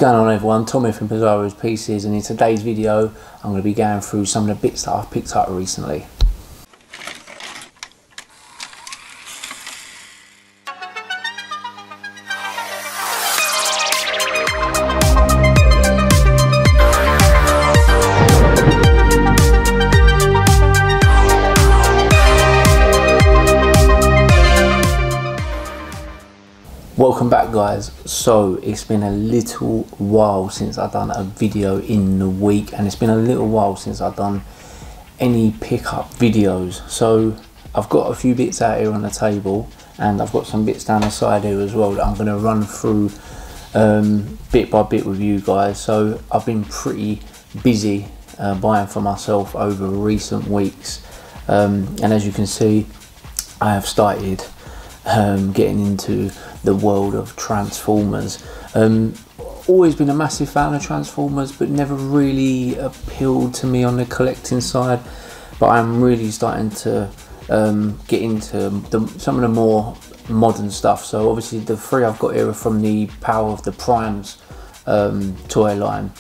going on, everyone? Tommy from Pizarro's Pieces, and in today's video I'm going to be going through some of the bits that I've picked up recently. Welcome back, guys. So it's been a little while since I've done a video in the week, and it's been a little while since I've done any pickup videos. So I've got a few bits out here on the table, and I've got some bits down the side here as well that I'm going to run through bit by bit with you guys. So I've been pretty busy buying for myself over recent weeks, and as you can see, I have started getting into the world of Transformers. Always been a massive fan of Transformers, but never really appealed to me on the collecting side. But I'm really starting to get into some of the more modern stuff. So obviously the three I've got here are from the Power of the Primes toy line.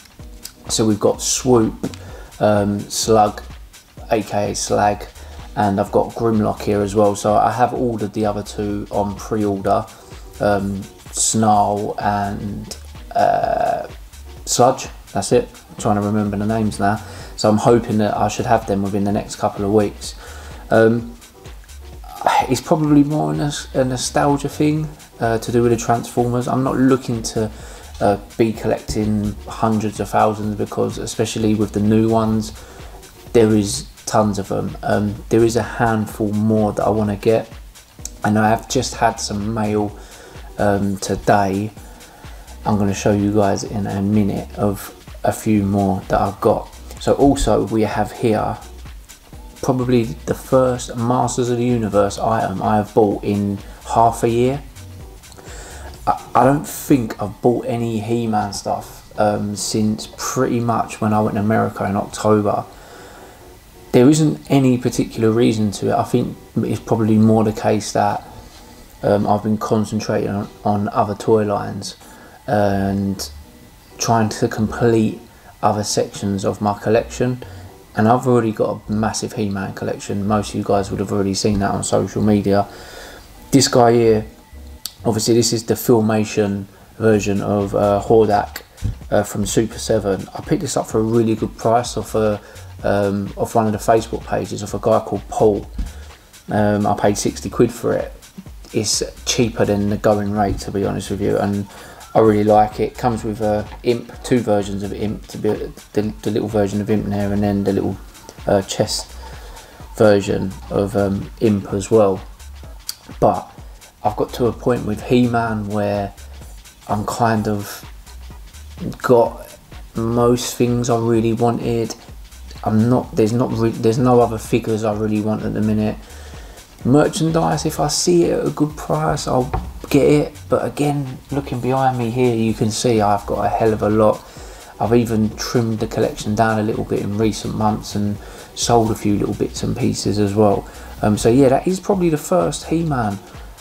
So we've got Swoop, Slug, aka Slag, and I've got Grimlock here as well. So I have ordered the other two on pre-order, Snarl and Sludge. That's it. I'm trying to remember the names now. So I'm hoping that I should have them within the next couple of weeks. It's probably more a nostalgia thing to do with the Transformers. I'm not looking to be collecting hundreds of thousands, because especially with the new ones, there is tons of them. There is a handful more that I want to get, and I have just had some mail today. I'm going to show you guys in a minute of a few more that I've got. So also we have here probably the first Masters of the Universe item I have bought in half a year. I don't think I've bought any He-Man stuff since pretty much when I went to America in October. There isn't any particular reason to it. I think it's probably more the case that I've been concentrating on other toy lines and trying to complete other sections of my collection. And I've already got a massive He-Man collection. Most of you guys would have already seen that on social media. This guy here, obviously this is the Filmation version of Hordak from Super 7. I picked this up for a really good price off one of the Facebook pages of a guy called Paul. I paid 60 quid for it. It's cheaper than the going rate, to be honest with you, and I really like it. Comes with Imp, two versions of Imp, to be the little version of Imp there, and then the little chest version of Imp as well. But I've got to a point with He-Man where I'm kind of got most things I really wanted. There's no other figures I really want at the minute. Merchandise, if I see it at a good price, I'll get it. But again, looking behind me here, you can see I've got a hell of a lot. I've even trimmed the collection down a little bit in recent months and sold a few little bits and pieces as well. So yeah, that is probably the first He-Man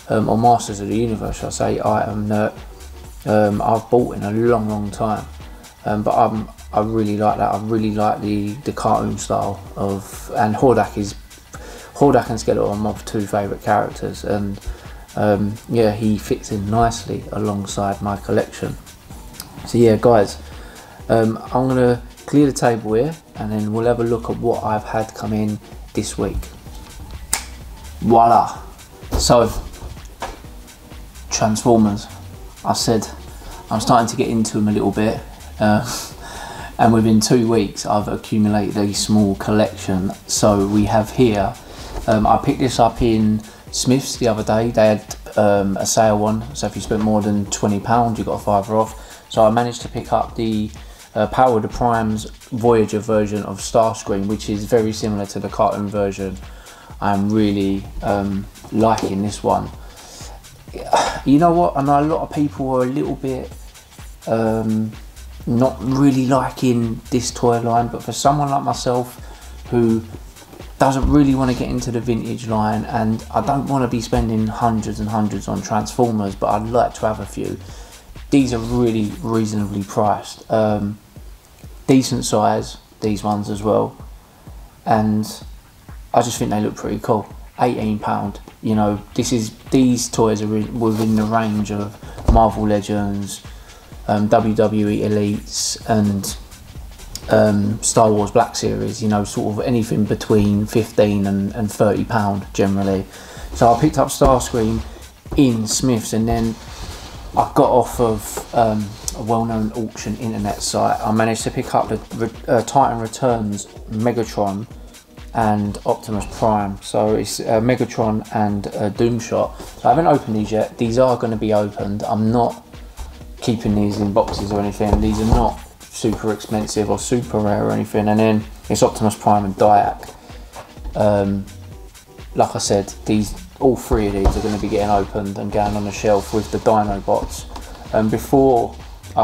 or Masters of the Universe, shall I say, item that I've bought in a long time. But I really like that. I really like the cartoon style of, and Hordak and Skeletor are my two favourite characters, and yeah, he fits in nicely alongside my collection. So yeah, guys, I'm gonna clear the table here, and then we'll have a look at what I've had come in this week. Voila! So Transformers, I said I'm starting to get into them a little bit. And within 2 weeks I've accumulated a small collection. So we have here, I picked this up in Smith's the other day. They had a sale on, so if you spent more than £20 you got a £5 off. So I managed to pick up the Power of the Primes Voyager version of Starscream, which is very similar to the cartoon version. I'm really liking this one. You know what, I know a lot of people are a little bit not really liking this toy line, but for someone like myself who doesn't really want to get into the vintage line, and I don't want to be spending hundreds and hundreds on Transformers, but I'd like to have a few, these are really reasonably priced, decent size, these ones as well, and I just think they look pretty cool. £18, you know, these toys are within the range of Marvel Legends, WWE Elites, and Star Wars Black Series, you know, sort of anything between £15 and £30 generally. So I picked up Starscream in Smith's, and then I got off of a well-known auction internet site. I managed to pick up the Titan Returns Megatron and Optimus Prime. So it's Megatron and Doomshot. So I haven't opened these yet. These are going to be opened. I'm not keeping these in boxes or anything. These are not super expensive or super rare or anything. And then it's Optimus Prime and Diak. Like I said, all three of these are going to be getting opened and going on the shelf with the Dinobots. Before I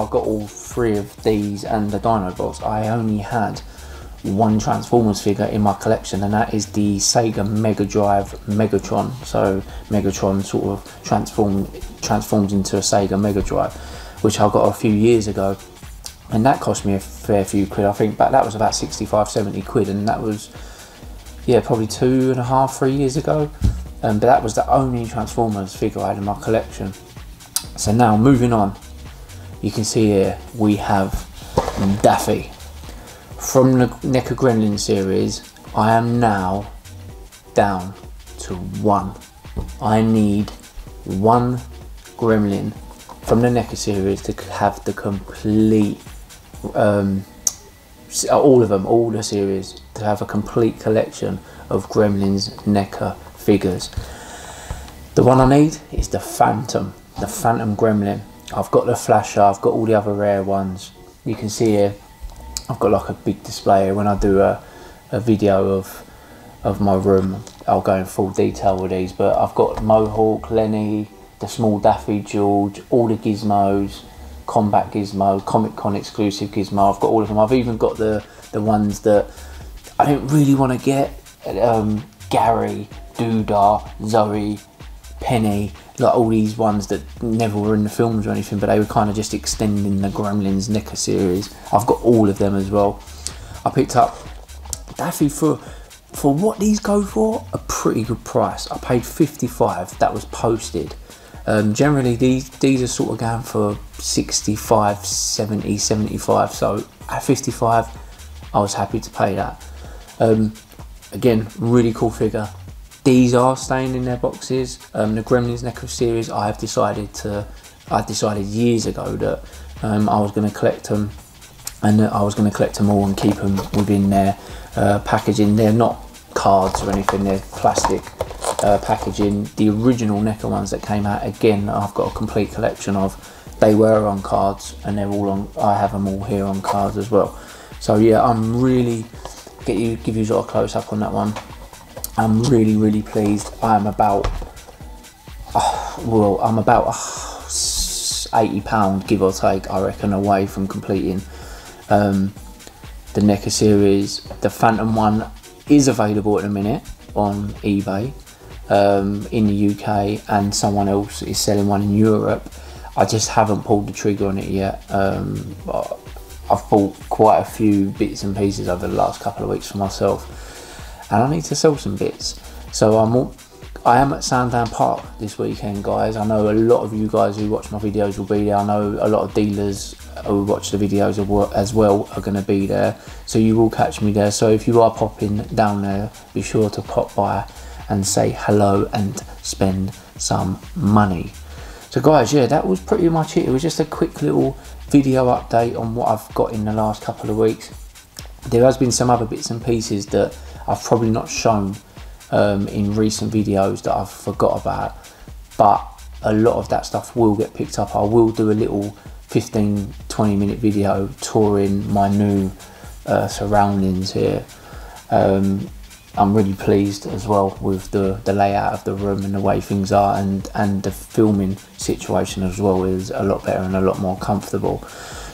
got all three of these and the Dinobots, I only had one Transformers figure in my collection, and that is the Sega Mega Drive Megatron. So Megatron sort of transforms into a Sega Mega Drive, which I got a few years ago, and that cost me a fair few quid. I think that was about 65-70 quid, and that was, yeah, probably 2.5-3 years ago. But that was the only Transformers figure I had in my collection. So now moving on, you can see here we have Daffy. From the NECA Gremlins series, I am now down to one. I need one Gremlin from the NECA series to have the complete, all of them, all the series, to have a complete collection of Gremlins NECA figures. The one I need is the Phantom Gremlin. I've got the Flasher, I've got all the other rare ones. You can see here, I've got like a big display. When I do a video of my room, I'll go in full detail with these, but I've got Mohawk, Lenny, the small Daffy George, all the gizmos, Combat Gizmo, Comic Con exclusive Gizmo. I've got all of them. I've even got the ones that I don't really want to get, Gary, Doodah, Zoe, Penny, like all these ones that never were in the films or anything, but they were kind of just extending the Gremlins NECA series. I've got all of them as well. I picked up Daffy for what these go for, a pretty good price. I paid 55, that was posted. Generally these are sort of going for 65, 70, 75, so at 55 I was happy to pay that. Again, really cool figure. These are staying in their boxes. The Gremlins NECA series, I decided years ago that I was going to collect them, and that I was going to collect them all and keep them within their packaging. They're not cards or anything, they're plastic packaging. The original NECA ones that came out, again, I've got a complete collection of. They were on cards, and they're all on, I have them all here on cards as well. So yeah, I'm really, give you a sort of close up on that one. I'm really pleased. I'm about £80, give or take, I reckon, away from completing the NECA series. The Phantom one is available at the minute on eBay in the UK, and someone else is selling one in Europe. I just haven't pulled the trigger on it yet. I've bought quite a few bits and pieces over the last couple of weeks for myself, and I need to sell some bits. So I am at Sandown Park this weekend, guys. I know a lot of you guys who watch my videos will be there. I know a lot of dealers who watch the videos as well are going to be there, so you will catch me there. So if you are popping down there, be sure to pop by and say hello and spend some money. So guys, yeah, that was pretty much it. It was just a quick little video update on what I've got in the last couple of weeks. There has been some other bits and pieces that I've probably not shown in recent videos that I've forgot about, but a lot of that stuff will get picked up. I will do a little 15-20 minute video touring my new surroundings here. I'm really pleased as well with the layout of the room and the way things are, and the filming situation as well is a lot better and a lot more comfortable.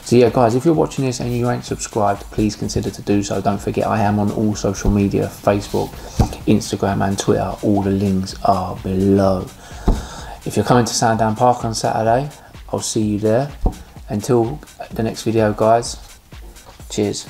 So yeah, guys, if you're watching this and you ain't subscribed, please consider to do so. Don't forget, I am on all social media, Facebook, Instagram and Twitter. All the links are below. If you're coming to Sandown Park on Saturday, I'll see you there. Until the next video, guys, cheers.